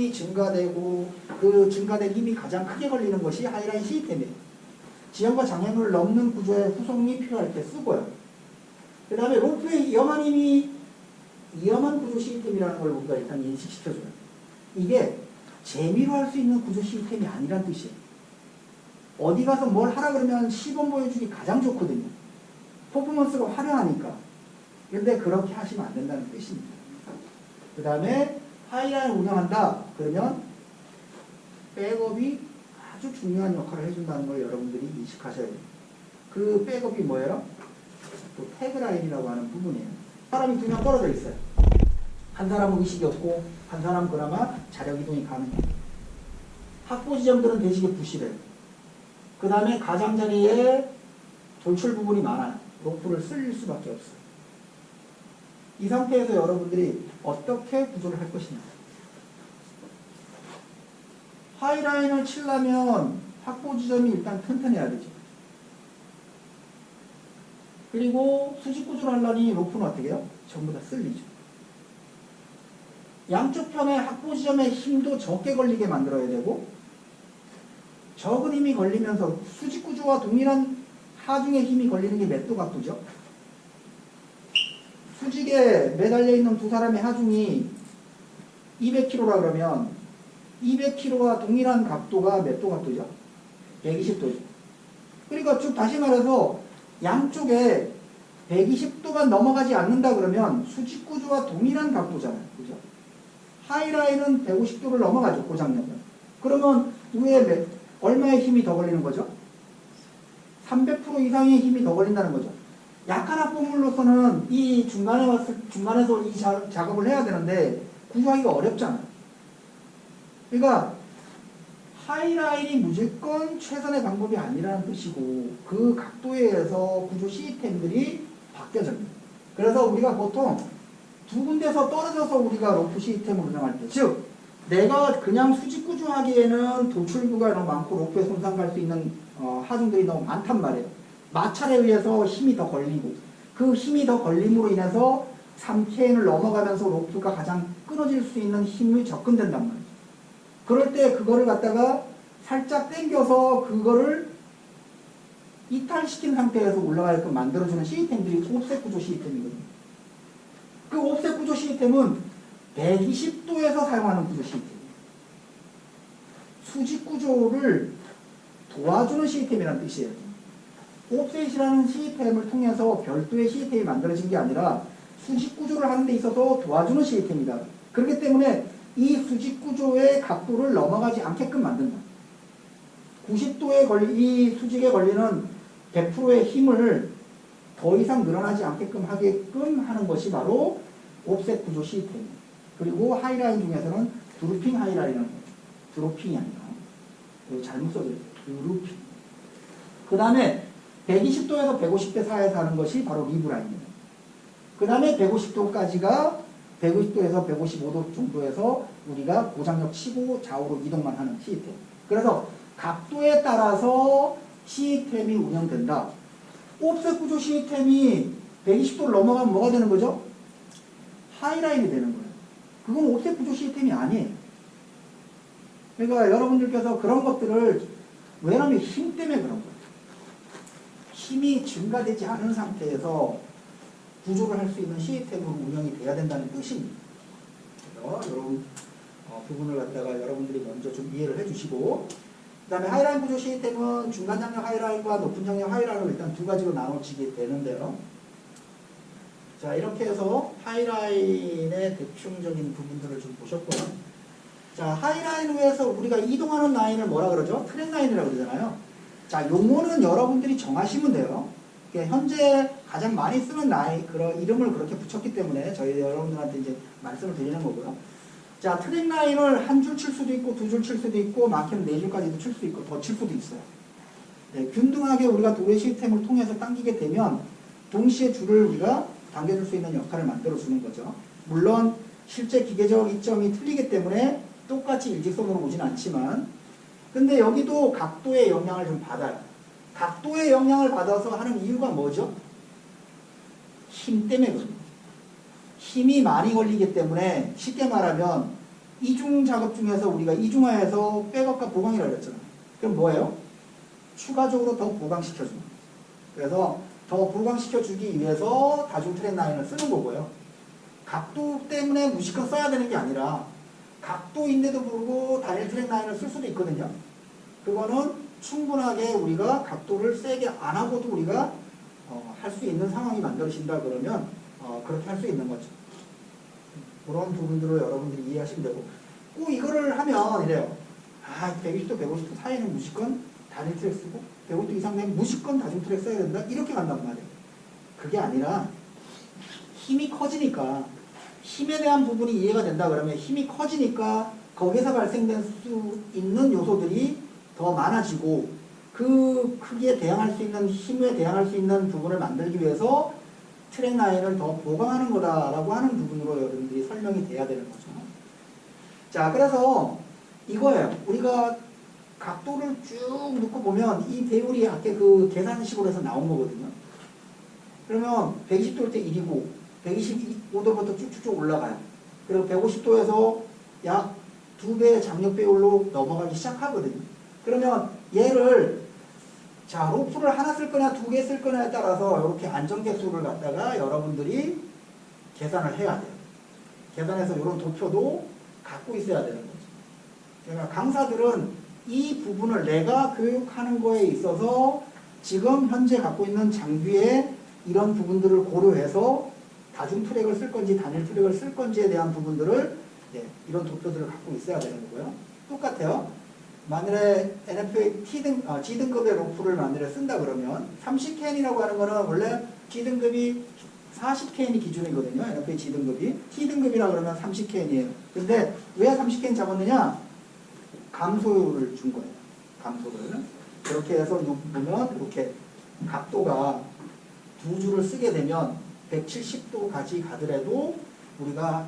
힘이 증가되고 그 증가된 힘이 가장 크게 걸리는 것이 하이라인 시스템이에요. 지형과 장애물을 넘는 구조의 후송이 필요할 때 쓰고요. 그 다음에 로프의 위험한 구조 시스템이라는 걸 우리가 일단 인식시켜줘요. 이게 재미로 할 수 있는 구조 시스템이 아니란 뜻이에요. 어디 가서 뭘 하라 그러면 시범 보여주기 가장 좋거든요. 퍼포먼스가 화려하니까. 그런데 그렇게 하시면 안 된다는 뜻입니다. 그 다음에 하이라인을 운영한다. 그러면 백업이 아주 중요한 역할을 해준다는 걸 여러분들이 인식하셔야 돼요. 그 백업이 뭐예요? 또 태그라인이라고 하는 부분이에요. 사람이 두 명 떨어져 있어요. 한 사람은 의식이 없고 한 사람은 그나마 자력 이동이 가능해요. 확보 지점들은 대식에 부실해요. 그 다음에 가장자리에 돌출 부분이 많아요. 로프를 쓸 수밖에 없어요. 이 상태에서 여러분들이 어떻게 구조를 할 것이냐. 하이라인을 치려면 확보 지점이 일단 튼튼해야 되죠. 그리고 수직 구조를 하려니 로프는 어떻게 해요? 전부 다 쓸리죠. 양쪽 편의 확보 지점의 힘도 적게 걸리게 만들어야 되고 적은 힘이 걸리면서 수직 구조와 동일한 하중의 힘이 걸리는 게 몇 도 각도죠? 수직에 매달려 있는 두 사람의 하중이 200kg라 그러면 200kg와 동일한 각도가 몇 도 각도죠? 120도죠. 그러니까 쭉 다시 말해서 양쪽에 120도가 넘어가지 않는다 그러면 수직 구조와 동일한 각도잖아요. 그죠? 하이라인은 150도를 넘어가죠. 고장력은. 그러면 위에 얼마의 힘이 더 걸리는 거죠? 300% 이상의 힘이 더 걸린다는 거죠. 약한 합법물로서는 이 중간에서 이 작업을 해야 되는데 구조하기가 어렵잖아요. 그러니까 하이라인이 무조건 최선의 방법이 아니라는 뜻이고 그 각도에 의해서 구조 시스템들이 바뀌어집니다. 그래서 우리가 보통 두 군데서 떨어져서 우리가 로프 시스템을 운영할 때, 즉 내가 그냥 수직 구조하기에는 돌출부가 너무 많고 로프에 손상 갈 수 있는 하중들이 너무 많단 말이에요. 마찰에 의해서 힘이 더 걸리고 그 힘이 더 걸림으로 인해서 3K를 넘어가면서 로프가 가장 끊어질 수 있는 힘이 접근된단 말이에요. 그럴 때 그거를 갖다가 살짝 당겨서 그거를 이탈시킨 상태에서 올라가게끔 만들어주는 시스템들이 옵셋 구조 시스템이거든요. 그 옵셋 구조 시스템은 120도에서 사용하는 구조 시스템이에요. 수직 구조를 도와주는 시스템이라는 뜻이에요. 옵셋이라는 시스템을 통해서 별도의 시스템이 만들어진 게 아니라 수직 구조를 하는 데 있어서 도와주는 시스템이다. 그렇기 때문에 이 수직 구조의 각도를 넘어가지 않게끔 만든다. 90도에 이 수직에 걸리는 100%의 힘을 더 이상 늘어나지 않게끔 하게끔 하는 것이 바로 옵셋 구조 시스템입니다. 그리고 하이라인 중에서는 드루핑 하이라인이라는 거예요. 드로핑이 아니라. 잘못 써져요. 드루핑. 그 다음에 120도에서 150도 사이에서 하는 것이 바로 리브라인입니다. 그 다음에 150도까지가 150도에서 155도 정도에서 우리가 고장력 치고 좌우로 이동만 하는 시스템. 그래서 각도에 따라서 시스템이 운영된다. 옵셋 구조 시스템이 120도를 넘어가면 뭐가 되는 거죠? 하이라인이 되는 거예요. 그건 옵셋 구조 시스템이 아니에요. 그러니까 여러분들께서 그런 것들을 왜냐면 힘 때문에 그런 거예요. 힘이 증가되지 않은 상태에서 구조를 할 수 있는 시스템으로 운영이 돼야 된다는 뜻입니다. 그래서 이런 부분을 갖다가 여러분들이 먼저 좀 이해를 해주시고, 그 다음에 하이라인 구조 시스템은 중간 장력 하이라인과 높은 장력 하이라인을 일단 두 가지로 나눠지게 되는데요. 자, 이렇게 해서 하이라인의 대충적인 부분들을 좀 보셨고요. 자, 하이라인 위에서 우리가 이동하는 라인을 뭐라 그러죠? 트랙 라인이라고 그러잖아요. 자, 용어는 여러분들이 정하시면 돼요. 현재 가장 많이 쓰는 라인, 그런 이름을 그렇게 붙였기 때문에 저희 여러분들한테 이제 말씀을 드리는 거고요. 자, 트랙 라인을 한 줄 칠 수도 있고, 두 줄 칠 수도 있고, 많게는 네 줄까지도 칠 수 있고, 더 칠 수도 있어요. 네, 균등하게 우리가 도래 시스템을 통해서 당기게 되면, 동시에 줄을 우리가 당겨줄 수 있는 역할을 만들어주는 거죠. 물론, 실제 기계적 이점이 틀리기 때문에 똑같이 일직선으로 오진 않지만, 근데 여기도 각도의 영향을 좀 받아요. 각도의 영향을 받아서 하는 이유가 뭐죠? 힘 때문에 그렇습니다. 힘이 많이 걸리기 때문에 쉽게 말하면 이중 작업 중에서 우리가 이중화해서 백업과 보강이라고 했잖아요. 그럼 뭐예요? 추가적으로 더 보강시켜주는 거예요. 그래서 더 보강시켜주기 위해서 다중 트랙 라인을 쓰는 거고요. 각도 때문에 무조건 써야 되는 게 아니라 각도인데도 불구하고 단일 트랙 라인을 쓸 수도 있거든요. 그거는 충분하게 우리가 각도를 세게 안 하고도 우리가 할 수 있는 상황이 만들어진다 그러면 그렇게 할 수 있는 거죠. 그런 부분들을 여러분들이 이해하시면 되고 꼭 이거를 하면 이래요. 120도 150도 사이는 무조건 단일 트랙 쓰고 150도 이상 되면 무조건 다중 트랙 써야 된다 이렇게 간단 말이에요. 그게 아니라 힘이 커지니까 힘에 대한 부분이 이해가 된다 그러면 힘이 커지니까 거기서 발생될 수 있는 요소들이 더 많아지고 그 크기에 대항할 수 있는 힘에 대항할 수 있는 부분을 만들기 위해서 트랙 라인을 더 보강하는 거다라고 하는 부분으로 여러분들이 설명이 돼야 되는 거죠. 자, 그래서 이거예요. 우리가 각도를 쭉 놓고 보면 이 배율이 아까 그 계산식으로 해서 나온 거거든요. 그러면 120도일 때 1이고 125도부터 쭉쭉쭉 올라가요. 그리고 150도에서 약 2배의 장력 배율로 넘어가기 시작하거든요. 그러면 얘를 자 로프를 하나 쓸 거냐 2개 쓸 거냐에 따라서 이렇게 안정계수를 갖다가 여러분들이 계산을 해야 돼요. 계산해서 이런 도표도 갖고 있어야 되는 거죠. 그러니까 강사들은 이 부분을 내가 교육하는 거에 있어서 지금 현재 갖고 있는 장비에 이런 부분들을 고려해서 다중 트랙을 쓸 건지 단일 트랙을 쓸 건지에 대한 부분들을 이런 도표들을 갖고 있어야 되는 거고요. 똑같아요. 만일에 NFA G등급의 로프를 만일에 쓴다 그러면 30K이라고 하는 거는 원래 G등급이 40K이 기준이거든요. NFA G등급이. T등급이라 그러면 30K이에요. 근데 왜 30K 잡았느냐? 감소율을 준 거예요. 감소를. 그렇게 해서 보면 이렇게 각도가 두 줄을 쓰게 되면 170도까지 가더라도 우리가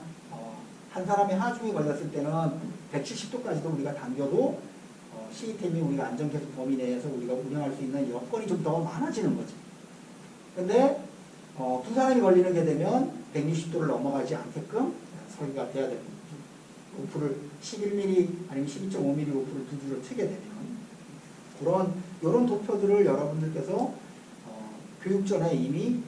한 사람의 하중이 걸렸을 때는 170도까지도 우리가 당겨도 시스템이 우리가 안전계수 범위 내에서 우리가 운영할 수 있는 여건이 좀 더 많아지는 거죠. 근데 두 사람이 걸리는 게 되면 160도를 넘어가지 않게끔 설계가 돼야 됩니다. 로프를 11mm 아니면 12.5mm 로프를 두 줄을 트게 되면 이런 도표들을 여러분들께서 교육 전에 이미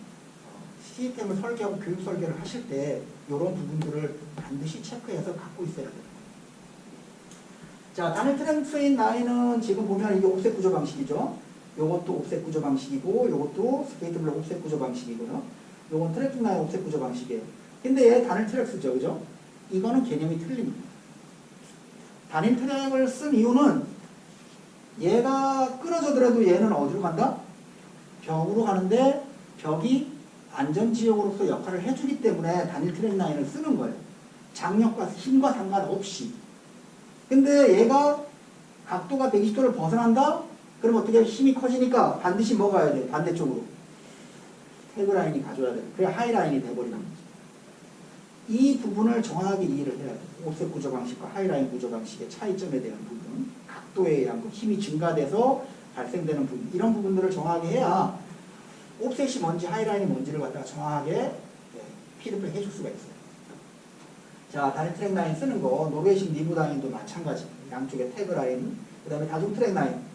시스템을 설계하고 교육 설계를 하실 때 이런 부분들을 반드시 체크해서 갖고 있어야 됩니다. 자, 단일 트랙 라인은 지금 보면 이게 옵셋 구조 방식이죠. 요것도 옵셋 구조 방식이고 요것도 스케이트 블록 옵셋 구조 방식이고요. 요건 트래킹 라인 옵셋 구조 방식이에요. 근데 얘 단일 트랙 쓰죠. 그죠? 이거는 개념이 틀립니다. 단일 트랙을 쓴 이유는 얘가 끊어져더라도 얘는 어디로 간다? 벽으로 가는데 벽이 안전지역으로서 역할을 해주기 때문에 단일 트랙 라인을 쓰는 거예요. 장력과 힘과 상관없이. 근데 얘가 각도가 120도를 벗어난다? 그럼 어떻게 힘이 커지니까 반드시 뭐 가야 돼? 반대쪽으로. 태그 라인이 가져야 돼. 그래 하이라인이 돼버리는 거죠. 이 부분을 정확하게 이해를 해야 돼. 옵셋 구조 방식과 하이라인 구조 방식의 차이점에 대한 부분, 각도에 의한 힘이 증가돼서 발생되는 부분, 이런 부분들을 정확하게 해야 옵셋이 뭔지 하이라인이 뭔지를 갖다가 정확하게 피드백 해줄 수가 있어요. 자, 단일 트랙 라인 쓰는 거, 노르웨이식 리브 라인도 마찬가지. 양쪽에 태그 라인, 그 다음에 다중 트랙 라인.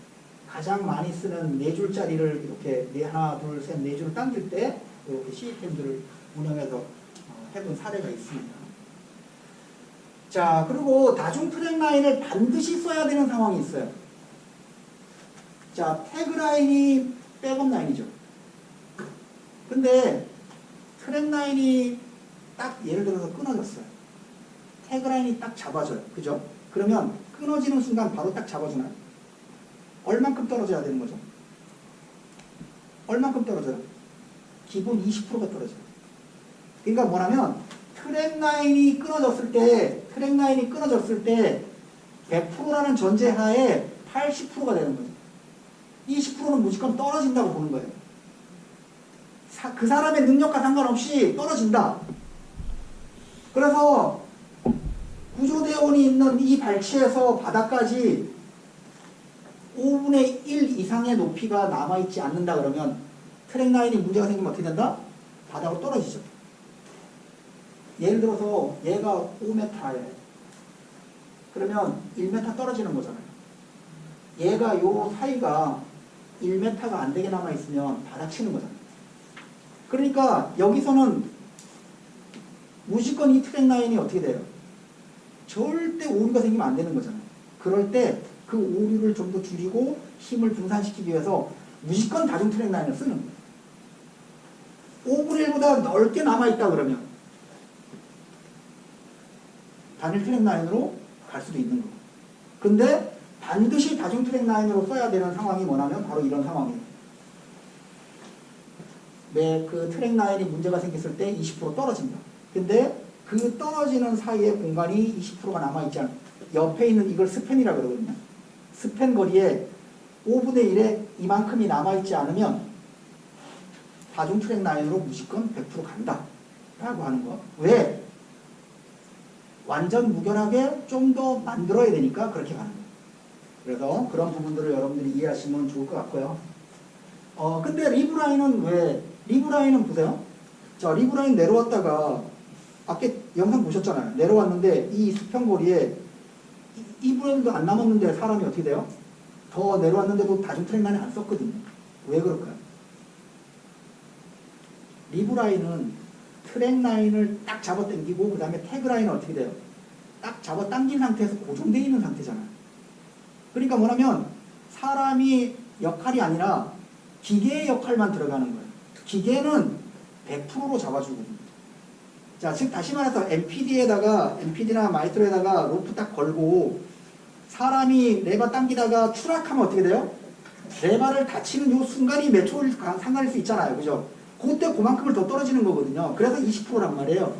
가장 많이 쓰는 4줄짜리를 이렇게 하나, 둘, 셋, 4줄을 당길 때 이렇게 시스템들을 운영해서 해본 사례가 있습니다. 자, 그리고 다중 트랙 라인을 반드시 써야 되는 상황이 있어요. 자, 태그 라인이 백업 라인이죠. 근데 트랙 라인이 딱 예를 들어서 끊어졌어요. 태그 라인이 딱 잡아줘요. 그죠? 그러면 끊어지는 순간 바로 딱 잡아주나요? 얼만큼 떨어져야 되는 거죠? 얼만큼 떨어져요? 기본 20%가 떨어져요. 그러니까 뭐냐면 트랙 라인이 끊어졌을 때 100%라는 전제하에 80%가 되는 거죠. 20%는 무조건 떨어진다고 보는 거예요. 그 사람의 능력과 상관없이 떨어진다. 그래서 구조대원이 있는 이 발치에서 바닥까지 5분의 1 이상의 높이가 남아있지 않는다 그러면 트랙 라인이 문제가 생기면 어떻게 된다? 바닥으로 떨어지죠. 예를 들어서 얘가 5m예요. 그러면 1m 떨어지는 거잖아요. 얘가 요 사이가 1m가 안 되게 남아있으면 바닥치는 거잖아요. 그러니까 여기서는 무조건 이 트랙 라인이 어떻게 돼요? 절대 오류가 생기면 안 되는 거잖아요. 그럴 때 그 오류를 좀 더 줄이고 힘을 분산시키기 위해서 무조건 다중 트랙 라인을 쓰는 거예요. 5분의 1보다 넓게 남아있다 그러면 단일 트랙 라인으로 갈 수도 있는 거고. 근데 반드시 다중 트랙 라인으로 써야 되는 상황이 뭐냐면 바로 이런 상황이에요. 그 트랙 라인이 문제가 생겼을 때 20% 떨어진다. 근데 그 떨어지는 사이에 공간이 20%가 남아있지 않아요. 옆에 있는 이걸 스팬이라고 그러거든요. 스팬 거리에 5분의 1에 이만큼이 남아있지 않으면 다중 트랙 라인으로 무조건 100% 간다 라고 하는 거. 왜? 완전 무결하게 좀 더 만들어야 되니까 그렇게 가는 거예요. 그래서 그런 부분들을 여러분들이 이해하시면 좋을 것 같고요. 근데 리브라인은 왜? 리브라인은 보세요. 자, 리브라인 내려왔다가 아까 영상 보셨잖아요. 내려왔는데 이 수평거리에 2분의 1도 안 남았는데 사람이 어떻게 돼요? 더 내려왔는데도 다중 트랙 라인 안 썼거든요. 왜 그럴까요? 리브라인은 트랙 라인을 딱 잡아 당기고 그 다음에 태그 라인은 어떻게 돼요? 딱 잡아 당긴 상태에서 고정되어 있는 상태잖아요. 그러니까 뭐냐면 사람이 역할이 아니라 기계의 역할만 들어가는 거예요. 기계는 100%로 잡아주거든요. 자, 즉 다시 말해서 MPD나 마이트로에다가 로프 딱 걸고 사람이 레바 당기다가 추락하면 어떻게 돼요? 레바를 다치는 요 순간이 몇 초일 상관일 수 있잖아요. 그죠? 그때 그만큼을 더 떨어지는 거거든요. 그래서 20%란 말이에요.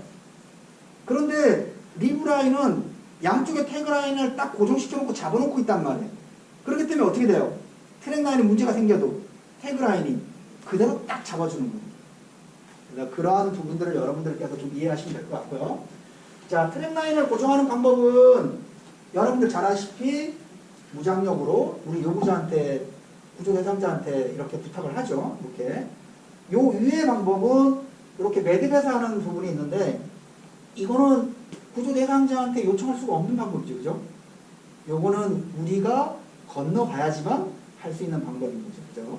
그런데 리브라인은 양쪽에 태그라인을 딱 고정시켜놓고 잡아놓고 있단 말이에요. 그렇기 때문에 어떻게 돼요? 트랙 라인에 문제가 생겨도 태그라인이 그대로 딱 잡아주는 거예요. 그래서 그러한 부분들을 여러분들께서 좀 이해하시면 될 것 같고요. 자, 트랙 라인을 고정하는 방법은 여러분들 잘 아시피 무장력으로 우리 요구자한테, 구조 대상자한테 이렇게 부탁을 하죠. 이렇게. 요 위의 방법은 이렇게 매듭해서 하는 부분이 있는데 이거는 구조 대상자한테 요청할 수가 없는 방법이죠. 그죠? 요거는 우리가 건너가야지만 할 수 있는 방법인 거죠. 그죠?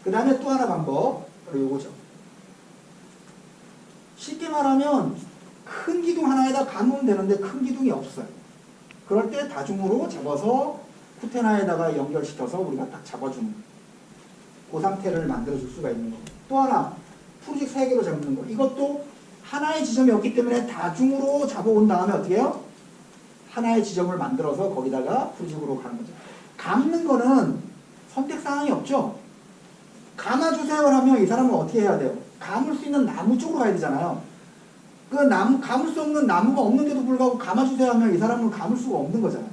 그 다음에 또 하나 방법, 바로 요거죠. 쉽게 말하면 큰 기둥 하나에다 감으면 되는데 큰 기둥이 없어요. 그럴 때 다중으로 잡아서 쿠테나에다가 연결시켜서 우리가 딱 잡아주는 거예요. 그 상태를 만들어줄 수가 있는 거고. 또 하나, 프루직 3개로 잡는 거. 이것도 하나의 지점이 없기 때문에 다중으로 잡아온 다음에 어떻게 해요? 하나의 지점을 만들어서 거기다가 프루직으로 가는 거죠. 감는 거는 선택사항이 없죠. 감아주세요 하면 이 사람은 어떻게 해야 돼요? 감을 수 있는 나무 쪽으로 가야 되잖아요. 그 나무, 감을 수 없는 나무가 없는데도 불구하고 감아주세요 하면 이 사람은 감을 수가 없는 거잖아요.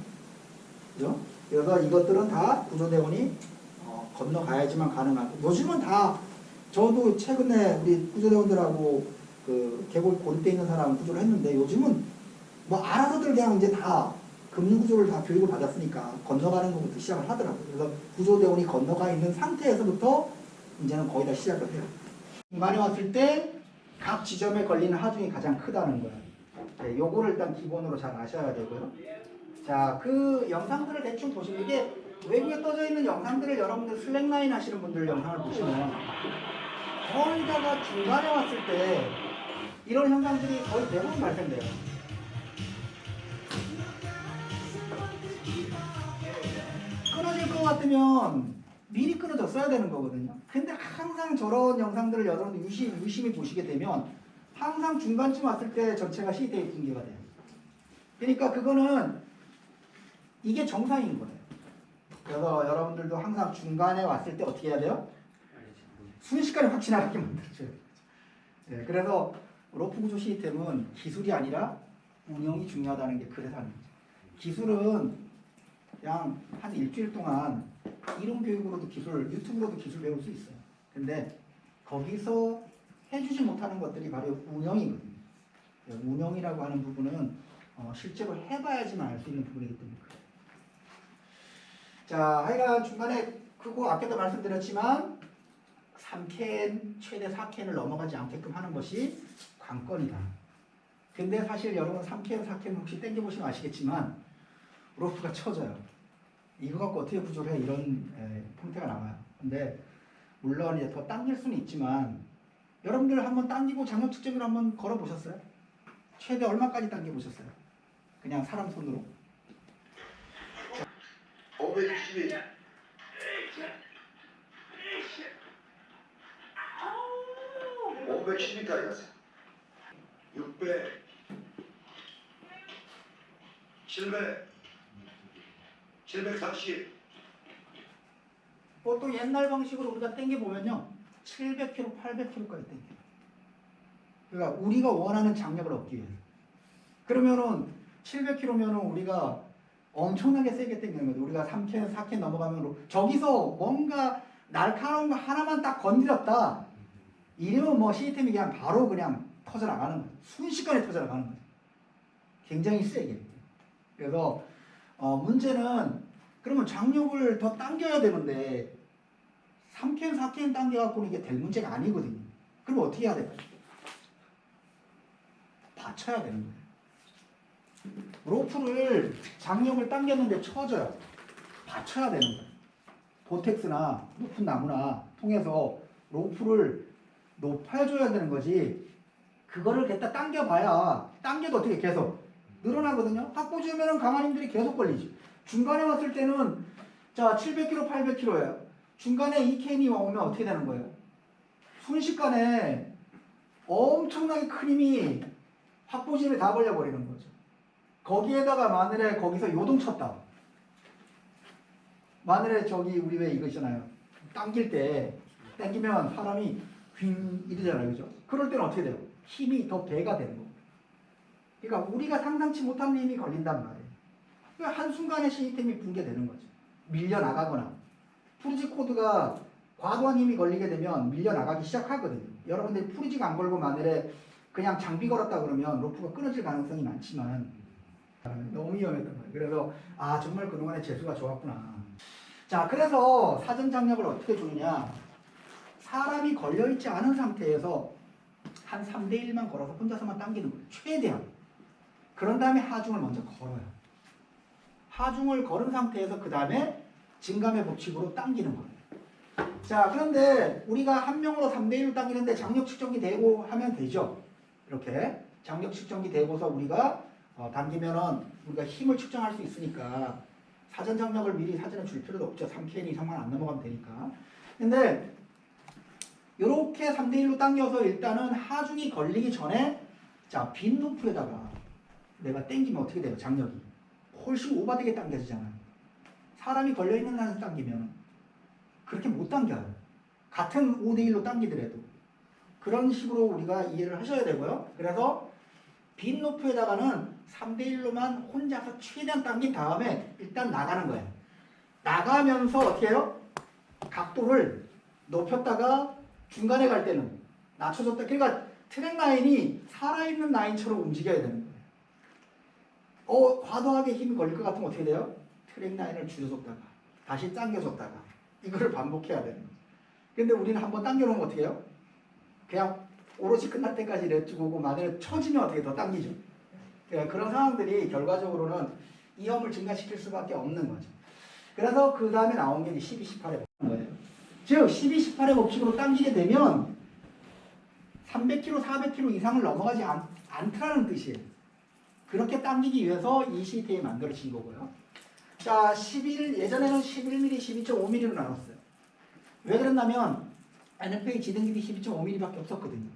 그죠? 그래서 이것들은 다 구조대원이 건너가야지만 가능하고, 요즘은 다, 저도 최근에 우리 구조대원들하고 그 계곡 고립돼 있는 사람 구조를 했는데 요즘은 뭐 알아서들 그냥 이제 다 금융구조를 다 교육을 받았으니까 건너가는 것부터 시작을 하더라고요. 그래서 구조대원이 건너가 있는 상태에서부터 이제는 거의 다 시작을 해요. 중간에 왔을 때 각 지점에 걸리는 하중이 가장 크다는 거예요. 네, 요거를 일단 기본으로 잘 아셔야 되고요. 자, 그 영상들을 대충 보시면 이게 외국에 떠져 있는 영상들을 여러분들 슬랙라인 하시는 분들 영상을 보시면 거의 다가 중간에 왔을 때 이런 현상들이 거의 대부분 발생돼요. 끊어질 것 같으면 미리 끊어졌어야 되는 거거든요. 근데 항상 저런 영상들을 여러분들 유심히 보시게 되면 항상 중간쯤 왔을 때 전체가 시대에 붕괴가 돼요. 그러니까 그거는 이게 정상인 거예요. 그래서 여러분들도 항상 중간에 왔을 때 어떻게 해야 돼요? 순식간에 확 지나가게 만들어줘요. 네, 그래서 로프 구조 시스템은 기술이 아니라 운영이 중요하다는 게 그래서 하는 거죠. 기술은 그냥 한 일주일 동안 이론 교육으로도 기술, 유튜브로도 기술 배울 수 있어요. 근데 거기서 해주지 못하는 것들이 바로 운영이거든요. 운영이라고 하는 부분은 실제로 해봐야지만 알 수 있는 부분이기 때문에 그래요. 자, 하여간 중간에 그거 아까도 말씀드렸지만 3캔, 최대 4캔을 넘어가지 않게끔 하는 것이 관건이다. 근데 사실 여러분 3Kn, 4Kn 혹시 당겨보시면 아시겠지만 로프가 쳐져요. 이거 갖고 어떻게 구조를 해? 이런 형태가 나와요. 근데 물론 이제 더 당길 수는 있지만 여러분들 한번 당기고 장력 측정기로 한번 걸어보셨어요? 최대 얼마까지 당겨보셨어요? 그냥 사람 손으로? 562. 510까지 갔어요. 600, 700, 740. 보통 옛날 방식으로 우리가 당겨보면요 700kg, 800kg까지 당겨요. 그러니까 우리가 원하는 장력을 얻기 위해서. 그러면은 700kg면은 우리가 엄청나게 세게 당기는 거죠. 우리가 3Kn, 4Kn 넘어가면 저기서 뭔가 날카로운 거 하나만 딱 건드렸다. 이러면 뭐 시스템이 그냥 바로 그냥 터져나가는 거죠. 순식간에 터져나가는 거죠. 굉장히 세게. 그래서 문제는 그러면 장력을 더 당겨야 되는데 3Kn, 4Kn 당겨갖고는 이게 될 문제가 아니거든요. 그럼 어떻게 해야 될까요? 받쳐야 되는 거예요. 로프를 장력을 당겼는데 쳐져요. 받쳐야 되는 거예요. 보텍스나 높은 나무나 통해서 로프를 높여줘야 되는 거지. 그거를 갖다 당겨봐야 당겨도 어떻게 계속 늘어나거든요. 확보지으면 강한 힘들이 계속 걸리지. 중간에 왔을 때는 자 700kg, 800kg예요. 중간에 2Kn이 오면 어떻게 되는 거예요? 순식간에 엄청나게 큰 힘이 확보지에 다 걸려버리는 거죠. 거기에다가 만일에 거기서 요동 쳤다. 만일에 저기 우리 왜 이거 있잖아요. 당길 때 당기면 사람이 휭 이러잖아요. 그죠? 그럴 때는 어떻게 돼요? 힘이 더 배가 되는 겁니다. 그러니까 우리가 상상치 못한 힘이 걸린단 말이에요. 그러니까 한순간에 시스템이 붕괴되는 거죠. 밀려나가거나. 프리지 코드가 과도한 힘이 걸리게 되면 밀려나가기 시작하거든요. 여러분들이 프리지가 안 걸고 만일에 그냥 장비 걸었다 그러면 로프가 끊어질 가능성이 많지만 너무 위험했던 거예요. 그래서 정말 그동안에 재수가 좋았구나. 자, 그래서 사전 장력을 어떻게 주느냐. 사람이 걸려있지 않은 상태에서 한 3대1만 걸어서 혼자서만 당기는 거예요. 최대한. 그런 다음에 하중을 먼저 걸어요. 하중을 걸은 상태에서 그 다음에 증감의 법칙으로 당기는 거예요. 자, 그런데 우리가 한 명으로 3대1로 당기는데 장력 측정기 대고 하면 되죠. 이렇게 장력 측정기 대고서 우리가 당기면은 우리가 힘을 측정할 수 있으니까 사전 장력을 미리 사전에 줄 필요도 없죠. 3Kn 이상만 안 넘어가면 되니까. 근데 이렇게 3대1로 당겨서 일단은 하중이 걸리기 전에 자, 빈 루프에다가 내가 당기면 어떻게 돼요? 장력이 훨씬 오버되게 당겨지잖아요. 사람이 걸려있는 한에서 당기면 그렇게 못 당겨요. 같은 5대1로 당기더라도 그런 식으로 우리가 이해를 하셔야 되고요. 그래서 빈 로프에다가는 3대1로만 혼자서 최대한 당긴 다음에 일단 나가는 거예요. 나가면서 어떻게 해요? 각도를 높였다가 중간에 갈 때는 낮춰줬다. 그러니까 트랙 라인이 살아있는 라인처럼 움직여야 되는 거예요. 과도하게 힘이 걸릴 것 같으면 어떻게 돼요? 트랙 라인을 줄여줬다가 다시 당겨줬다가 이거를 반복해야 되는 거예요. 근데 우리는 한번 당겨놓으면 어떻게 해요? 그냥 오롯이 끝날 때까지 냅두고 만약에 처지면 어떻게 더 당기죠. 그러니까 그런 상황들이 결과적으로는 이염을 증가시킬 수밖에 없는 거죠. 그래서 그 다음에 나온 게 12, 18의 법칙인 거예요. 즉 12, 18의 법칙으로 당기게 되면 300kg, 400kg 이상을 넘어가지 않더라는 뜻이에요. 그렇게 당기기 위해서 이 시스템이 만들어진 거고요. 자, 예전에는 11mm, 12.5mm로 나눴어요. 왜 그랬냐면 NFA 지등급이 12.5mm밖에 없었거든요.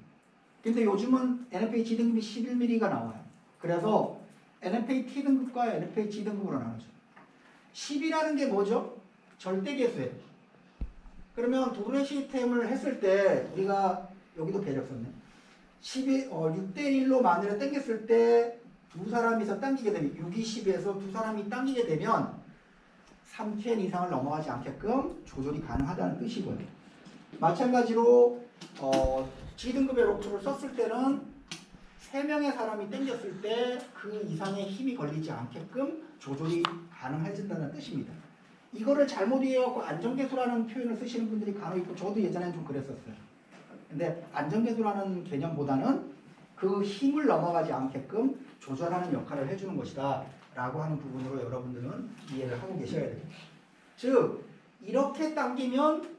근데 요즘은 NFA G등급이 11mm가 나와요. 그래서 NFA T등급과 NFA G등급으로 나누죠. 10이라는 게 뭐죠? 절대계수예요. 그러면 둘의 시스템을 했을 때 우리가 여기도 배력 썼네. 6대1로 만일에 당겼을 때 두 사람이서 당기게 되면 6이 10에서 두 사람이 당기게 되면 3Kn 이상을 넘어가지 않게끔 조절이 가능하다는 뜻이고요. 마찬가지로 G등급의 로프를 썼을 때는 3명의 사람이 당겼을 때 그 이상의 힘이 걸리지 않게끔 조절이 가능해진다는 뜻입니다. 이거를 잘못 이해하고 안정계수라는 표현을 쓰시는 분들이 간혹 있고 저도 예전에는 좀 그랬었어요. 근데 안정계수라는 개념보다는 그 힘을 넘어가지 않게끔 조절하는 역할을 해주는 것이다 라고 하는 부분으로 여러분들은 이해를 하고 계셔야 됩니다. 즉 이렇게 당기면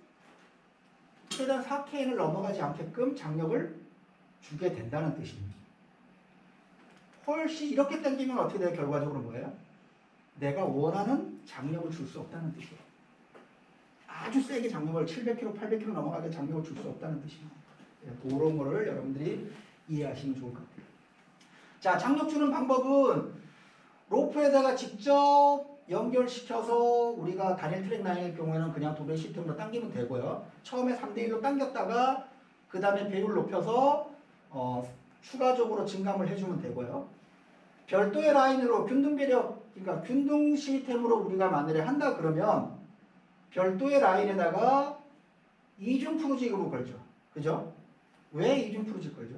최대한 4K를 넘어가지 않게끔 장력을 주게 된다는 뜻입니다. 훨씬 이렇게 당기면 어떻게 돼요? 결과적으로 뭐예요? 내가 원하는 장력을 줄 수 없다는 뜻이에요. 아주 세게 장력을 700km, 800km 넘어가게 장력을 줄 수 없다는 뜻입니다. 그런 거를 여러분들이 이해하시면 좋을 것 같아요. 자, 장력 주는 방법은 로프에다가 직접 연결시켜서 우리가 단일 트랙 라인의 경우에는 그냥 도배 시스템으로 당기면 되고요. 처음에 3대1로 당겼다가 그 다음에 배율을 높여서 추가적으로 증감을 해주면 되고요. 별도의 라인으로 균등 배력, 그러니까 균등 시스템으로 우리가 만약에 한다 그러면 별도의 라인에다가 이중 프루직으로 걸죠. 그죠? 왜 이중 프루직 걸죠?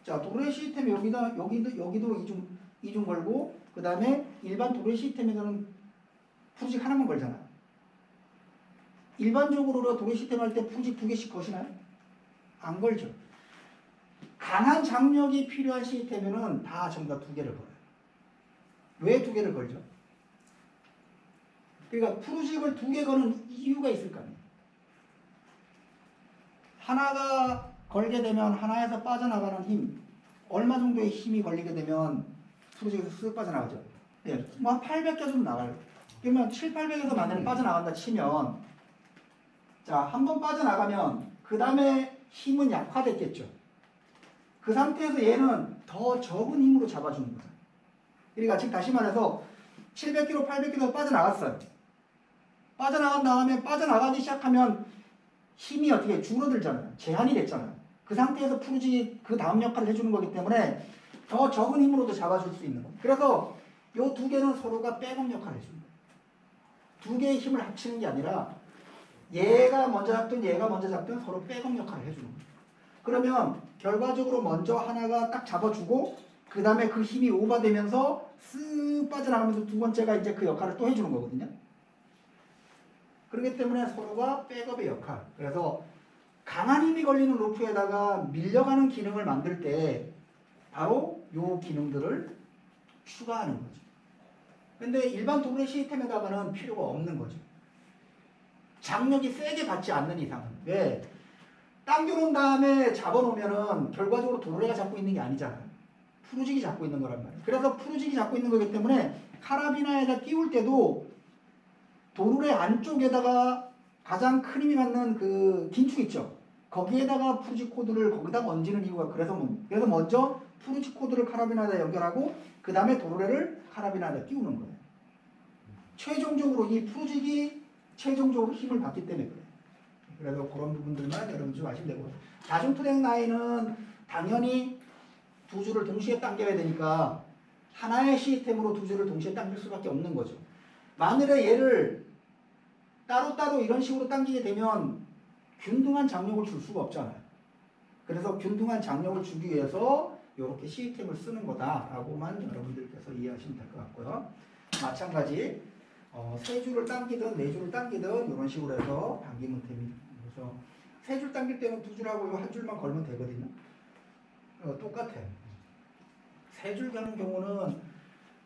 자, 도래 시스템 여기도 이중 걸고, 그 다음에 일반 도래 시스템에서는 프루직 하나만 걸잖아요. 일반적으로 도래 시스템 할 때 프루직 2개씩 거시나요? 안 걸죠. 강한 장력이 필요한 시스템에는 다 전부 다 2개를 걸어요. 왜 2개를 걸죠? 그러니까 프루직을 2개 거는 이유가 있을 거 아니에요. 하나가 걸게 되면 하나에서 빠져나가는 힘, 얼마 정도의 힘이 걸리게 되면 프루직에서 쓱 빠져나가죠. 네, 뭐한 800개 정도 나가요. 그러면 7, 800에서 만약에 빠져나간다 치면, 자, 한번 빠져나가면 그 다음에 힘은 약화됐겠죠. 그 상태에서 얘는 더 적은 힘으로 잡아주는 거죠. 그러니까 지금 다시 말해서 700km, 800km 빠져나갔어요. 빠져나간 다음에 빠져나가기 시작하면 힘이 어떻게 줄어들잖아요. 제한이 됐잖아요. 그 상태에서 프루직이 그 다음 역할을 해주는 거기 때문에 더 적은 힘으로도 잡아줄 수 있는 거예요. 그래서 이 2개는 서로가 백업 역할을 해주는 거예요. 2개의 힘을 합치는 게 아니라 얘가 먼저 잡든 얘가 먼저 잡든 서로 백업 역할을 해주는 거예요. 그러면 결과적으로 먼저 하나가 딱 잡아주고 그 다음에 그 힘이 오버되면서 쓱 빠져나가면서 두 번째가 이제 그 역할을 또 해주는 거거든요. 그렇기 때문에 서로가 백업의 역할. 그래서 강한 힘이 걸리는 로프에다가 밀려가는 기능을 만들 때 바로 요 기능들을 추가하는 거죠. 근데 일반 도래 시스템에다가는 필요가 없는 거죠. 장력이 세게 받지 않는 이상은. 왜? 당겨놓은 다음에 잡아놓으면은 결과적으로 도래가 잡고 있는 게 아니잖아요. 프루직이 잡고 있는 거란 말이에요. 그래서 프루직이 잡고 있는 거기 때문에 카라비나에다 끼울 때도 도르래 안쪽에다가 가장 큰 힘이 받는 그 긴축 있죠. 거기에다가 프루직 코드를 거기다가 얹는 이유가 그래서 먼저 프루직 코드를 카라비나에다 연결하고 그 다음에 도르래를 카라비나에다 끼우는 거예요. 최종적으로 이 프루직이 최종적으로 힘을 받기 때문에 그래요. 그래서 그런 부분들만 여러분 좀 아시면 되고, 다중 트랙 라인은 당연히 2줄을 동시에 당겨야 되니까 하나의 시스템으로 2줄을 동시에 당길 수밖에 없는 거죠. 만일에 얘를 따로따로 이런 식으로 당기게 되면 균등한 장력을 줄 수가 없잖아요. 그래서 균등한 장력을 주기 위해서 이렇게 시스템을 쓰는 거다라고만 여러분들께서 이해하시면 될 것 같고요. 마찬가지 3줄을 당기든 4줄을 당기든 이런 식으로 해서 당기면 됩니다. 그래서 3줄 당길 때는 2줄하고 한 줄만 걸면 되거든요. 똑같아요. 3줄 가는 경우는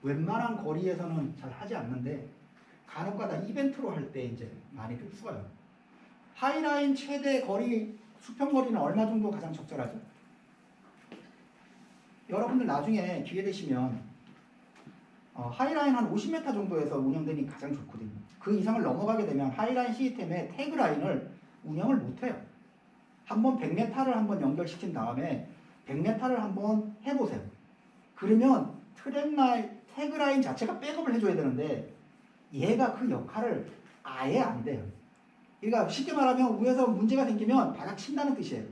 웬만한 거리에서는 잘 하지 않는데 간혹가다 이벤트로 할 때 이제 많이들 써요. 하이라인 최대 거리, 수평거리는 얼마 정도 가장 적절하죠? 여러분들 나중에 기회 되시면 하이라인 한 50m 정도에서 운영되니 가장 좋거든요. 그 이상을 넘어가게 되면 하이라인 시스템의 태그라인을 운영을 못해요. 한번 100m를 한번 연결시킨 다음에 100m를 한번 해보세요. 그러면 태그라인 자체가 백업을 해줘야 되는데 얘가 그 역할을 아예 안 돼요. 그러니까 쉽게 말하면 위에서 문제가 생기면 바닥 친다는 뜻이에요.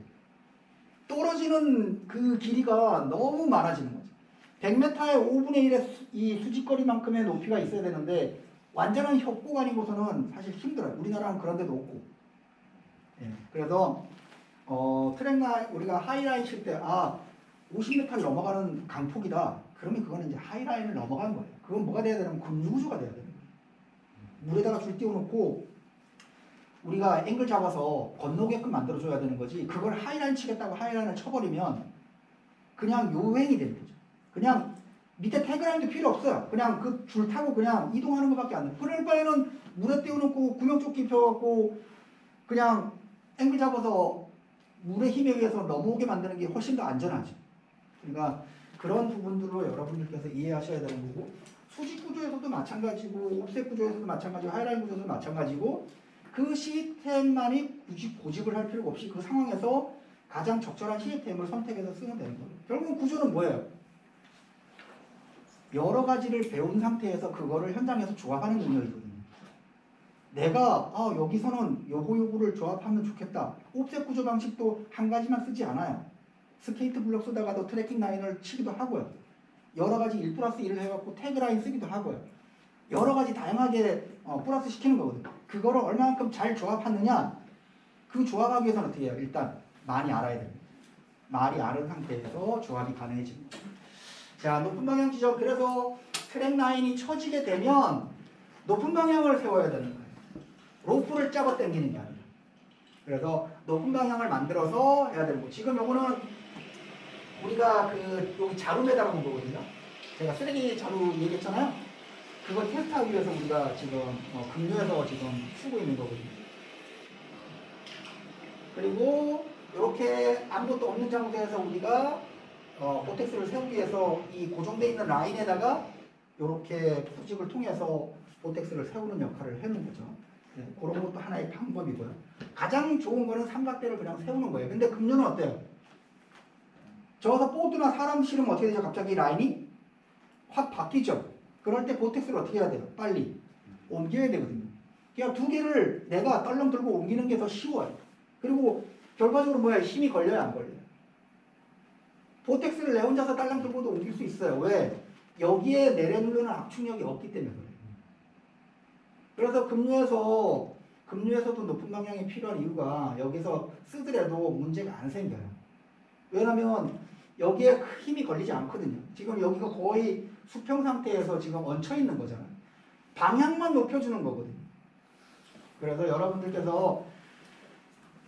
떨어지는 그 길이가 너무 많아지는 거죠. 100m의 5분의 1의 이 수직거리만큼의 높이가 있어야 되는데 완전한 협곡 아니고서는 사실 힘들어요. 우리나라는 그런 데도 없고. 예, 그래서 트랙라인 우리가 하이라인 칠 때 50m를 넘어가는 강폭이다. 그러면 그거는 이제 하이라인을 넘어가는 거예요. 그건 뭐가 돼야 되냐면 근유구조가 돼야 되는 거예요. 물에다가 줄 띄워놓고 우리가 앵글 잡아서 건너게끔 만들어줘야 되는 거지. 그걸 하이라인 치겠다고 하이라인을 쳐버리면 그냥 요행이 되는 거죠. 그냥 밑에 태그라인도 필요 없어요. 그냥 그 줄 타고 그냥 이동하는 것밖에 안 돼. 그럴 바에는 물에 띄워놓고 구명조끼 펴갖고 그냥 앵글 잡아서 물의 힘에 의해서 넘어오게 만드는 게 훨씬 더 안전하죠. 그러니까 그런 부분들로 여러분들께서 이해하셔야 되는 거고, 수직 구조에서도 마찬가지고 옵셋 구조에서도 마찬가지고 하이라인 구조에서도 마찬가지고, 그 시스템만이 굳이 고집을 할 필요가 없이 그 상황에서 가장 적절한 시스템을 선택해서 쓰면 되는 거예요. 결국 구조는 뭐예요? 여러 가지를 배운 상태에서 그거를 현장에서 조합하는 능력이거든요. 내가 여기서는 요거를 조합하면 좋겠다. 옵셋 구조 방식도 한 가지만 쓰지 않아요. 스케이트 블록 쓰다가도 트래킹 라인을 치기도 하고요. 여러 가지 1+1을 해갖고 태그 라인 쓰기도 하고요. 여러 가지 다양하게 플러스 시키는 거거든요. 그거를 얼마만큼 잘 조합하느냐, 그 조합하기 위해서는 어떻게 해요? 일단 많이 알아야 됩니다. 많이 아는 상태에서 조합이 가능해집니다. 자, 높은 방향 지점. 그래서 트랙 라인이 처지게 되면 높은 방향을 세워야 되는 거예요. 로프를 잡아 당기는 게 아니라. 그래서 높은 방향을 만들어서 해야 되는 거. 지금 요거는 우리가 여기 자루 매달아 놓은 거거든요. 제가 쓰레기 자루 얘기했잖아요. 그걸 테스트하기 위해서 우리가 지금 급류해서 지금 쓰고 있는 거거든요. 그리고 이렇게 아무것도 없는 장소에서 우리가 보텍스를 세우기 위해서 이 고정되어 있는 라인에다가 이렇게 수직을 통해서 보텍스를 세우는 역할을 하는 거죠. 네, 그런 것도 하나의 방법이고요. 가장 좋은 거는 삼각대를 그냥 세우는 거예요. 근데 급류는 어때요? 저어서 보드나 사람 실으면 어떻게 되죠? 갑자기 라인이 확 바뀌죠. 그럴 때 보텍스를 어떻게 해야 돼요? 빨리 옮겨야 되거든요. 그냥 두 개를 내가 떨렁 들고 옮기는 게 더 쉬워요. 그리고 결과적으로 뭐야? 힘이 걸려요, 안 걸려요? 보텍스를 내 혼자서 딸랑 들고도 옮길 수 있어요. 왜? 여기에 내려누르는 압축력이 없기 때문에 그래요. 그래서 급류에서도 높은 방향이 필요한 이유가 여기서 쓰더라도 문제가 안 생겨요. 왜냐면 여기에 힘이 걸리지 않거든요. 지금 여기가 거의 수평 상태에서 지금 얹혀 있는 거잖아요. 방향만 높여주는 거거든요. 그래서 여러분들께서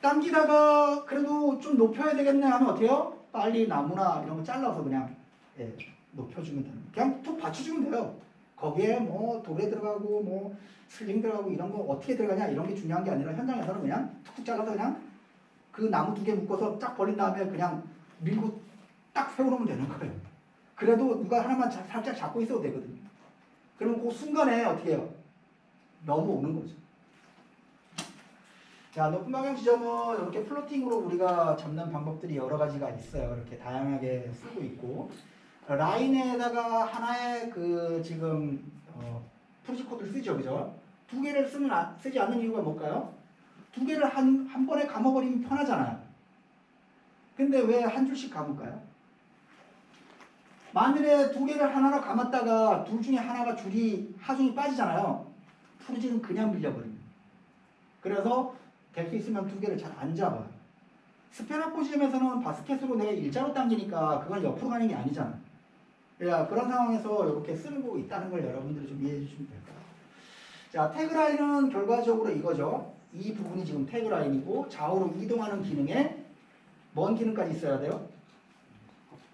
당기다가 그래도 좀 높여야 되겠네 하면 어떻게 해요? 빨리 나무나 이런 거 잘라서 그냥 높여주면 되는 거예요. 그냥 툭 받쳐주면 돼요. 거기에 뭐 돌에 들어가고 뭐 슬링 들어가고 이런 거 어떻게 들어가냐 이런 게 중요한 게 아니라 현장에서는 그냥 툭툭 잘라서 그냥 그 나무 두 개 묶어서 쫙 버린 다음에 그냥 밀고 딱 세워놓으면 되는 거예요. 그래도 누가 하나만 살짝 잡고 있어도 되거든요. 그러면 그 순간에 어떻게 해요? 넘어오는 거죠. 자, 높은 방향 지점은 이렇게 플로팅으로 우리가 잡는 방법들이 여러 가지가 있어요. 이렇게 다양하게 쓰고 있고, 라인에다가 하나의 지금 프로젝트 코드를 쓰죠, 그죠? 두 개를 쓰지 않는 이유가 뭘까요? 두 개를 한 번에 감아버리면 편하잖아요. 근데 왜 한 줄씩 감을까요? 만일에 두 개를 하나로 감았다가 둘 중에 하나가 하중이 빠지잖아요. 프로젝트는 그냥 밀려버립니다. 그래서 될 수 있으면 두 개를 잘 안 잡아요. 스페너 지점에서는 바스켓으로 내가 일자로 당기니까 그걸 옆으로 가는 게 아니잖아요. 그런 상황에서 이렇게 쓰고 있다는 걸 여러분들이 좀 이해해 주시면 될까요? 자, 태그라인은 결과적으로 이거죠. 이 부분이 지금 태그라인이고 좌우로 이동하는 기능에 뭔 기능까지 있어야 돼요?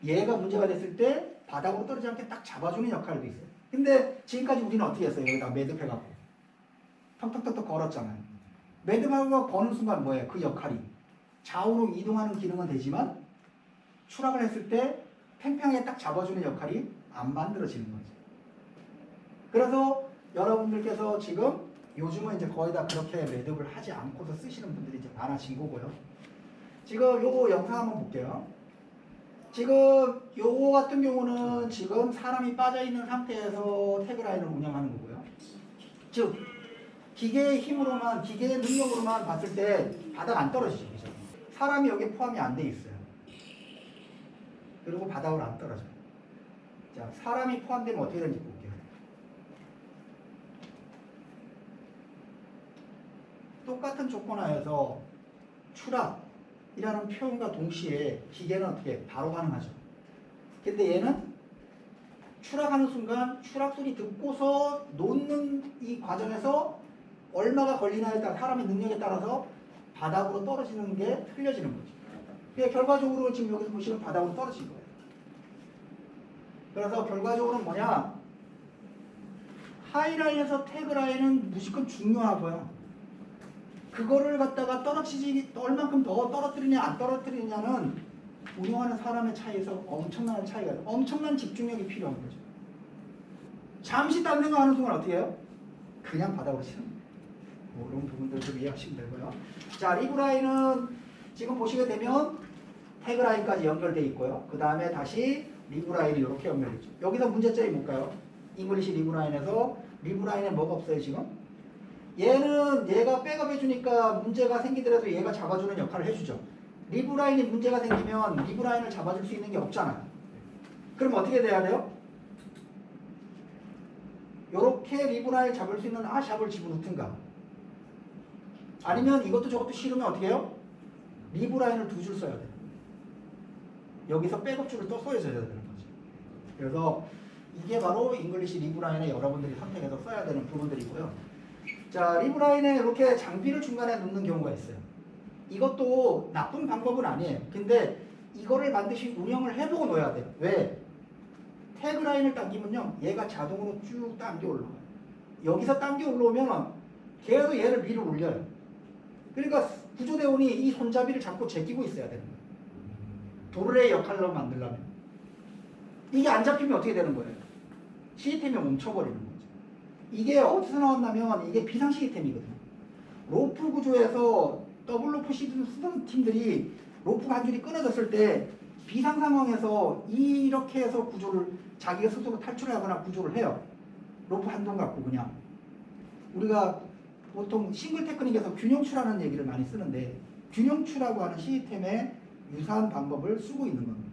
얘가 문제가 됐을 때 바닥으로 떨어지지 않게 딱 잡아주는 역할도 있어요. 근데 지금까지 우리는 어떻게 했어요? 여기다 매듭해갖고 턱턱턱턱 걸었잖아요. 매듭하고 거는 순간 뭐예요? 그 역할이 좌우로 이동하는 기능은 되지만 추락을 했을 때 팽팽하게 딱 잡아주는 역할이 안 만들어지는 거죠. 그래서 여러분들께서 지금 요즘은 이제 거의 다 그렇게 매듭을 하지 않고서 쓰시는 분들이 이제 많아진 거고요. 지금 요거 영상 한번 볼게요. 지금 요거 같은 경우는 지금 사람이 빠져있는 상태에서 태그라인을 운영하는 거고요. 즉 기계의 힘으로만, 기계의 능력으로만 봤을 때 바닥 안 떨어지죠. 그죠? 사람이 여기에 포함이 안 돼 있어요. 그리고 바닥으로 안 떨어져요. 자, 사람이 포함되면 어떻게 되는지 볼게요. 똑같은 조건 하에서 추락이라는 표현과 동시에 기계는 어떻게 바로 반응하죠. 근데 얘는 추락하는 순간 추락 소리 듣고서 놓는 이 과정에서 얼마가 걸리나에 따라 사람의 능력에 따라서 바닥으로 떨어지는 게 틀려지는 거죠. 그러니까 결과적으로 지금 여기서 보시면 바닥으로 떨어진 거예요. 그래서 결과적으로 뭐냐? 하이라인에서 태그라인은 무조건 중요하고요. 그거를 갖다가 떨어지지 얼만큼 더 떨어뜨리냐 안 떨어뜨리냐는 운영하는 사람의 차이에서 엄청난 차이가 있어요. 엄청난 집중력이 필요한 거죠. 잠시 딴 생각하는 순간 어떻게 해요? 그냥 바닥으로 치는 거예요. 뭐 이런 부분들 좀 이해하시면 되고요. 자, 리브라인은 지금 보시게 되면 태그라인까지 연결되어 있고요. 그 다음에 다시 리브라인이 이렇게 연결되죠. 여기서 문제점이 뭘까요? 잉글리시 리브라인에서 리브라인에 뭐가 없어요 지금? 얘는 얘가 백업 해주니까 문제가 생기더라도 얘가 잡아주는 역할을 해주죠. 리브라인이 문제가 생기면 리브라인을 잡아줄 수 있는 게 없잖아요. 그럼 어떻게 돼야 돼요? 요렇게 리브라인을 잡을 수 있는 아샵을 집어넣든가 아니면 이것도 저것도 싫으면 어떻게 해요? 리브라인을 두 줄 써야 돼요. 여기서 백업줄을 또 써줘야 되는 거죠. 그래서 이게 바로 잉글리시 리브라인에 여러분들이 선택해서 써야 되는 부분들이고요. 자, 리브라인에 이렇게 장비를 중간에 넣는 경우가 있어요. 이것도 나쁜 방법은 아니에요. 근데 이거를 반드시 운영을 해보고 넣어야 돼요. 왜? 태그라인을 당기면요, 얘가 자동으로 쭉 당겨 올라가요. 여기서 당겨 올라오면 걔도 얘를 위로 올려요. 그러니까 구조대원이 이 손잡이를 잡고 제끼고 있어야 되는 거예요. 도르래의 역할로 만들려면. 이게 안 잡히면 어떻게 되는 거예요? 시스템이 멈춰버리는 거죠. 이게 어디서 나왔냐면 이게 비상 시스템이거든요. 로프 구조에서 더블 로프 시스템 쓰던 팀들이 로프가 한 줄이 끊어졌을 때 비상 상황에서 이렇게 해서 구조를 자기가 스스로 탈출하거나 구조를 해요. 로프 한 동 갖고 그냥. 우리가 보통 싱글 테크닉에서 균형추라는 얘기를 많이 쓰는데 균형추라고 하는 시스템의 유사한 방법을 쓰고 있는 겁니다.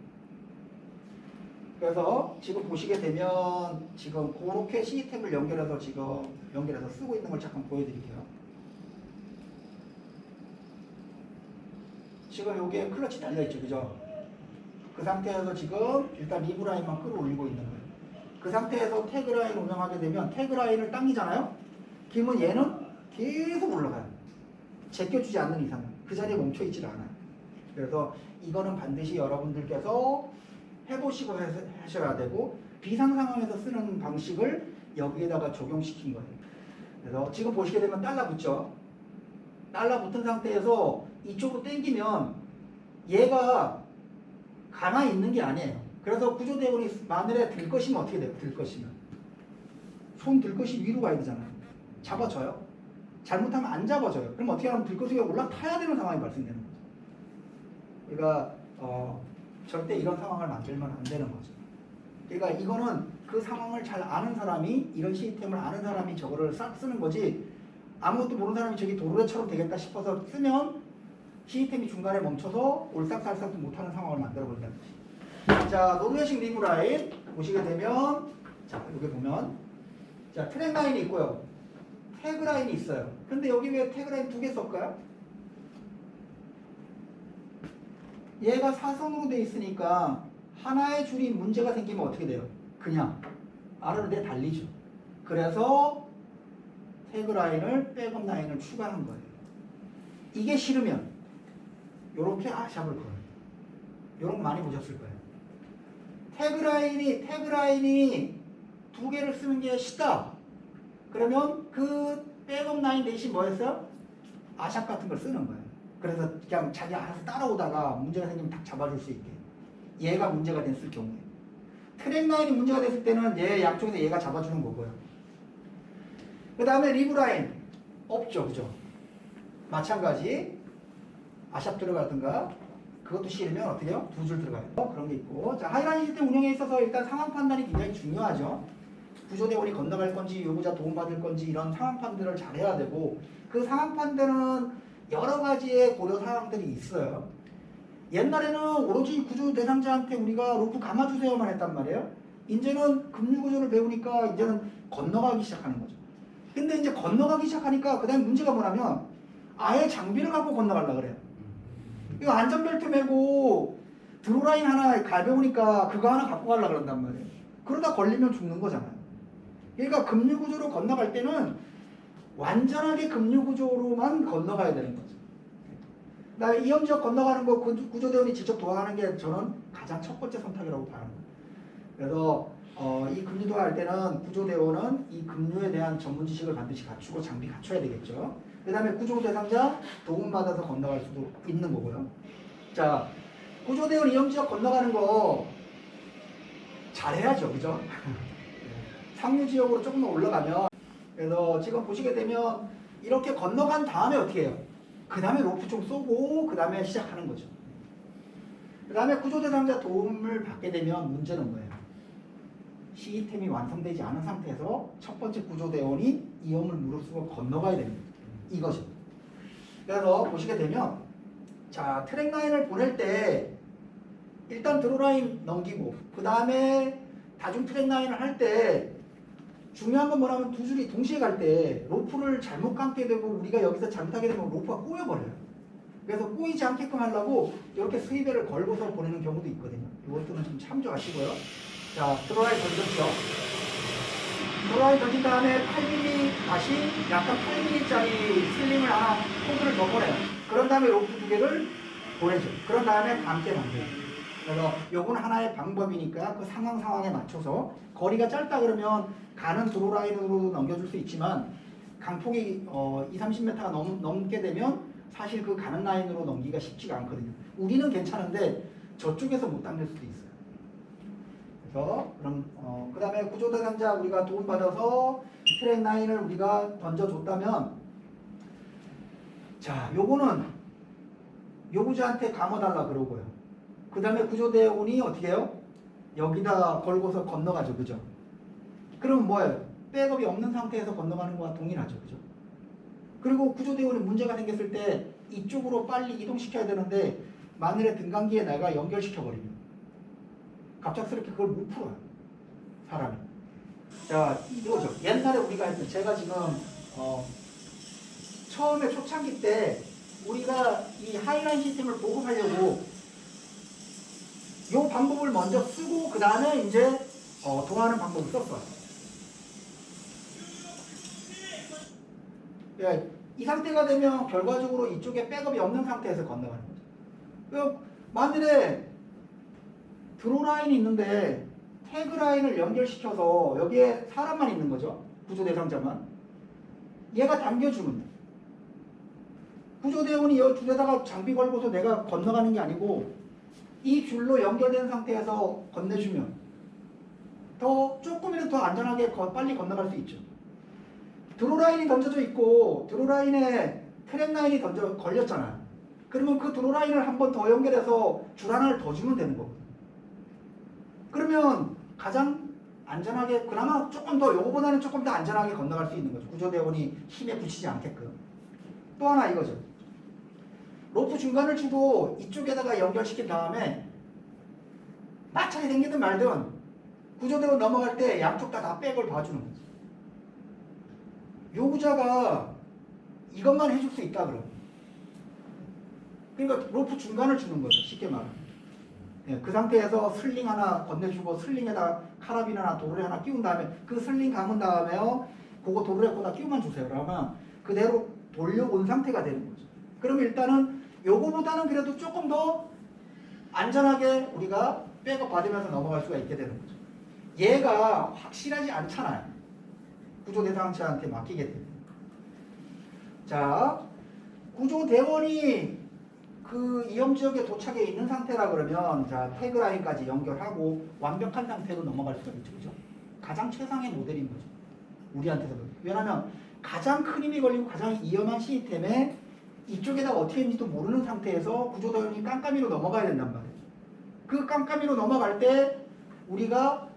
그래서 지금 보시게 되면 지금 그렇게 시스템을 연결해서 쓰고 있는 걸 잠깐 보여드릴게요. 지금 여기에 클러치 달려있죠, 그죠? 그 상태에서 지금 일단 리브라인만 끌어올리고 있는 거예요. 그 상태에서 태그라인 운영하게 되면 태그라인을 당기잖아요? 그러면 얘는 계속 올라가요. 제껴주지 않는 이상은. 그 자리에 멈춰있질 않아요. 그래서 이거는 반드시 여러분들께서 해보시고 하셔야 되고 비상 상황에서 쓰는 방식을 여기에다가 적용시킨 거예요. 그래서 지금 보시게 되면 달라붙죠. 달라붙은 상태에서 이쪽으로 당기면 얘가 가만히 있는 게 아니에요. 그래서 구조대원이 마늘에 들 것이면 어떻게 돼요? 들 것이면 손 들 것이 위로 가야 되잖아요. 잡아줘요. 잘못하면 안 잡아줘요. 그럼 어떻게 하면 들 것이 올라타야 되는 상황이 발생되는 거죠. 그러니까 절대 이런 상황을 만들면 안 되는 거죠. 그러니까 이거는 그 상황을 잘 아는 사람이 이런 시스템을 아는 사람이 저거를 싹 쓰는 거지 아무것도 모르는 사람이 저기 도로래처럼 되겠다 싶어서 쓰면 시스템이 중간에 멈춰서 올싹살싹도 못하는 상황을 만들어버린다는 거지. 자, 노르웨식 리브라인 보시게 되면 자, 여기 보면 자, 트랙 라인이 있고요. 태그 라인이 있어요. 근데 여기 왜 태그 라인 두 개 썼을까요? 얘가 사선으로 돼 있으니까 하나의 줄이 문제가 생기면 어떻게 돼요? 그냥 아래로 내달리죠. 그래서 태그 라인을 백업 라인을 추가한 거예요. 이게 싫으면 요렇게 아샵을 걸어요. 요런 거 많이 보셨을 거예요. 태그 라인이 두 개를 쓰는 게 싫다. 그러면 그 백업 라인 대신 뭐 했어요? 아샵 같은 걸 쓰는 거예요. 그래서 그냥 자기 알아서 따라오다가 문제가 생기면 딱 잡아줄 수 있게. 얘가 문제가 됐을 경우에. 트랙 라인이 문제가 됐을 때는 얘 양쪽에서 얘가 잡아주는 거고요. 그 다음에 리브 라인 없죠, 그죠? 마찬가지 아샵 들어가든가 그것도 싫으면 어떻게 해요? 두 줄 들어가요. 그런 게 있고. 자, 하이라인 시스템 운영에 있어서 일단 상황 판단이 굉장히 중요하죠. 구조대원이 건너갈 건지 요구자 도움받을 건지 이런 상황 판단을 잘 해야 되고 그 상황 판단은 여러 가지의 고려 사항들이 있어요. 옛날에는 오로지 구조 대상자한테 우리가 로프 감아주세요만 했단 말이에요. 이제는 급류구조를 배우니까 이제는 건너가기 시작하는 거죠. 근데 이제 건너가기 시작하니까 그 다음에 문제가 뭐냐면 아예 장비를 갖고 건너가려고 그래요. 이거 안전벨트 매고 드로라인 하나 갈배우니까 그거 하나 갖고 가려고 그런단 말이에요. 그러다 걸리면 죽는 거잖아요. 그러니까 급류구조로 건너갈 때는 완전하게 급류구조로만 건너가야 되는 거죠. 그다음에 위험지역 건너가는 거 구조대원이 직접 도와가는 게 저는 가장 첫 번째 선택이라고 봐요. 그래서 이 급류도 할 때는 구조대원은 이 급류에 대한 전문 지식을 반드시 갖추고 장비 갖춰야 되겠죠. 그 다음에 구조 대상자 도움받아서 건너갈 수도 있는 거고요. 자, 구조대원 이염지역 건너가는 거 잘해야죠. 그죠? 상류지역으로 조금 더 올라가면, 그래서 지금 보시게 되면 이렇게 건너간 다음에 어떻게 해요? 그 다음에 로프 좀 쏘고 그 다음에 시작하는 거죠. 그 다음에 구조대상자 도움을 받게 되면 문제는 뭐예요? 시스템이 완성되지 않은 상태에서 첫 번째 구조대원이 이염을 무릅쓰고 건너가야 됩니다. 이거죠. 그래서 보시게 되면, 자, 트랙 라인을 보낼 때 일단 드로라인 넘기고 그 다음에 다중 트랙 라인을 할 때 중요한 건 뭐냐면 두 줄이 동시에 갈 때 로프를 잘못 감게 되고 우리가 여기서 잘못하게 되면 로프가 꼬여버려요. 그래서 꼬이지 않게끔 하려고 이렇게 스위벨을 걸고서 보내는 경우도 있거든요. 이것들은 좀 참조하시고요. 자, 드로라인 던졌죠. 드로라인 던진 다음에 8mm 다시 약간 8mm짜리 슬링을 하나 코드를 더 보내요. 그런 다음에 로프 두 개를 보내죠. 그런 다음에 감게 만들어요. 그래서 요건 하나의 방법이니까 그 상황에 맞춰서 거리가 짧다 그러면 가는 드로라인으로 넘겨줄 수 있지만 강폭이 20-30m가 넘게 되면 사실 그 가는 라인으로 넘기기가 쉽지가 않거든요. 우리는 괜찮은데 저쪽에서 못 당길 수도 있어요. 그래서 그럼 그 다음에 구조대상자 우리가 도움받아서 트랙 라인을 우리가 던져줬다면, 자, 요거는 요구자한테 감아달라 그러고요. 그 다음에 구조대원이 어떻게 해요? 여기다 걸고서 건너가죠. 그죠? 그럼 뭐예요? 백업이 없는 상태에서 건너가는 거와 동일하죠. 그죠? 그리고 구조대원이 문제가 생겼을 때 이쪽으로 빨리 이동시켜야 되는데 만일에 등간기에 내가 연결시켜버리면 갑작스럽게 그걸 못 풀어요. 사람이. 자, 이거죠. 옛날에 우리가 했던, 제가 지금 처음에 초창기 때 우리가 이 하이라인 시스템을 보급하려고 요 방법을 먼저 쓰고 그 다음에 이제 도하는 방법을 썼어요. 예, 이 상태가 되면 결과적으로 이쪽에 백업이 없는 상태에서 건너가는 거죠. 만일에 드로라인이 있는데 태그라인을 연결시켜서 여기에 사람만 있는 거죠. 구조 대상자만. 얘가 당겨주면 돼. 구조대원이 이 줄에다가 장비 걸고서 내가 건너가는 게 아니고 이 줄로 연결된 상태에서 건네주면 더 조금이라도 더 안전하게 빨리 건너갈 수 있죠. 드로라인이 던져져 있고 드로라인에 트랙라인이 걸렸잖아요. 그러면 그 드로라인을 한 번 더 연결해서 줄 하나를 더 주면 되는 거거든요. 그러면 가장 안전하게, 그나마 조금 더, 요거보다는 조금 더 안전하게 건너갈 수 있는 거죠. 구조대원이 힘에 부치지 않게끔. 또 하나 이거죠. 로프 중간을 주고 이쪽에다가 연결시킨 다음에 마찰이 생기든 말든 구조대원 넘어갈 때 양쪽 다 백을 봐주는 거죠. 요구자가 이것만 해줄 수 있다 그러면. 그러니까 로프 중간을 주는 거죠. 쉽게 말하면. 예, 그 상태에서 슬링 하나 건네주고 슬링에다 카라빈 하나 도르래 하나 끼운 다음에 그 슬링 감은 다음에요. 그거 도르래 거다 끼우만 주세요. 그러면 그대로 돌려온 상태가 되는 거죠. 그럼 일단은 요거보다는 그래도 조금 더 안전하게 우리가 백업 받으면서 넘어갈 수가 있게 되는 거죠. 얘가 확실하지 않잖아요. 구조 대상자한테 맡기게 되면. 자, 구조 대원이 그 이염지역에 도착해 있는 상태라 그러면, 자, 태그라인까지 연결하고 완벽한 상태로 넘어갈 수가 있죠. 그죠? 가장 최상의 모델인 거죠. 우리한테서. 왜냐하면 가장 큰 힘이 걸리고 가장 위험한 시스템에 이쪽에다 어떻게 했는지도 모르는 상태에서 구조대원이 깜깜이로 넘어가야 된단 말이에요. 그 깜깜이로 넘어갈 때 우리가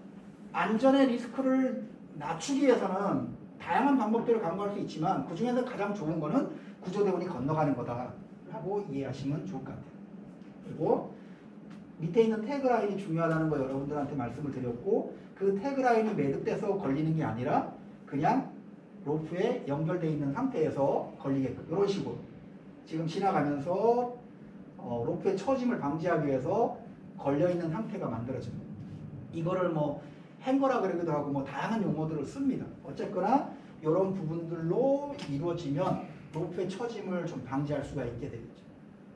안전의 리스크를 낮추기 위해서는 다양한 방법들을 강구할 수 있지만 그 중에서 가장 좋은 거는 구조대원이 건너가는 거다라고 이해하시면 좋을 것 같아요. 그리고 밑에 있는 태그라인이 중요하다는 거 여러분들한테 말씀을 드렸고, 그 태그라인이 매듭돼서 걸리는 게 아니라 그냥 로프에 연결되어 있는 상태에서 걸리게끔 이런 식으로 지금 지나가면서 로프의 처짐을 방지하기 위해서 걸려있는 상태가 만들어집니다. 이거를 뭐 행거라 그러기도 하고 뭐 다양한 용어들을 씁니다. 어쨌거나 이런 부분들로 이루어지면 로프의 처짐을 좀 방지할 수가 있게 되겠죠.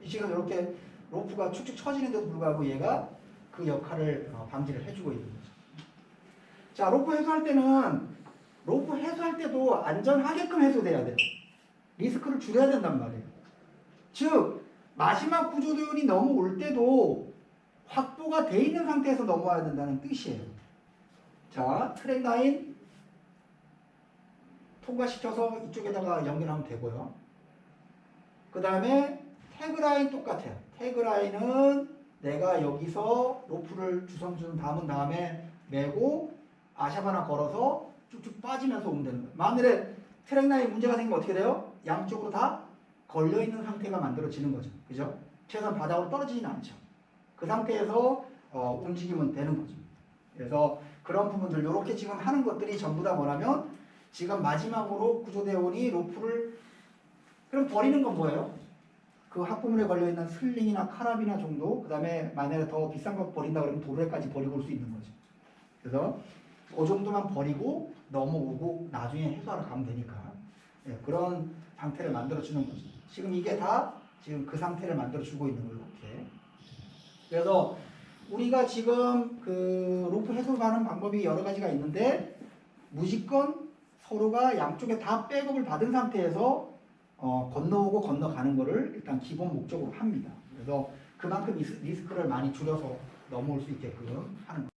지금 이렇게 로프가 축축 처지는데도 불구하고 얘가 그 역할을 방지를 해주고 있는 거죠. 자, 로프 해소할 때는 로프 해소할 때도 안전하게끔 해소돼야 돼요. 리스크를 줄여야 된단 말이에요. 즉 마지막 구조대원이 넘어올 때도 확보가 돼 있는 상태에서 넘어와야 된다는 뜻이에요. 자, 트랙 라인 통과시켜서 이쪽에다가 연결하면 되고요. 그 다음에 태그 라인 똑같아요. 태그 라인은 내가 여기서 로프를 주섬주섬 담은 다음에 메고 아샵 하나 걸어서 쭉쭉 빠지면서 오면 되는 거예요. 만일에 트랙 라인 문제가 생기면 어떻게 돼요? 양쪽으로 다 걸려있는 상태가 만들어지는 거죠. 그죠? 최소한 바닥으로 떨어지지는 않죠. 그 상태에서 움직이면 되는 거죠. 그래서 그런 부분들, 이렇게 지금 하는 것들이 전부 다 뭐냐면 지금 마지막으로 구조대원이 로프를 그럼 버리는 건 뭐예요? 그 학부물에 걸려있는 슬링이나 카라비나 정도, 그 다음에 만약에 더 비싼 거 버린다 그러면 도로에까지 버리고 올 수 있는 거죠. 그래서 그 정도만 버리고 넘어오고 나중에 해소하러 가면 되니까 예, 그런 상태를 만들어주는 거죠. 지금 이게 다 지금 그 상태를 만들어주고 있는 거예요. 이렇게. 그래서 우리가 지금 그 로프 해소하는 방법이 여러 가지가 있는데 무조건 서로가 양쪽에 다 백업을 받은 상태에서 건너오고 건너가는 거를 일단 기본 목적으로 합니다. 그래서 그만큼 리스크를 많이 줄여서 넘어올 수 있게끔 하는 거예요.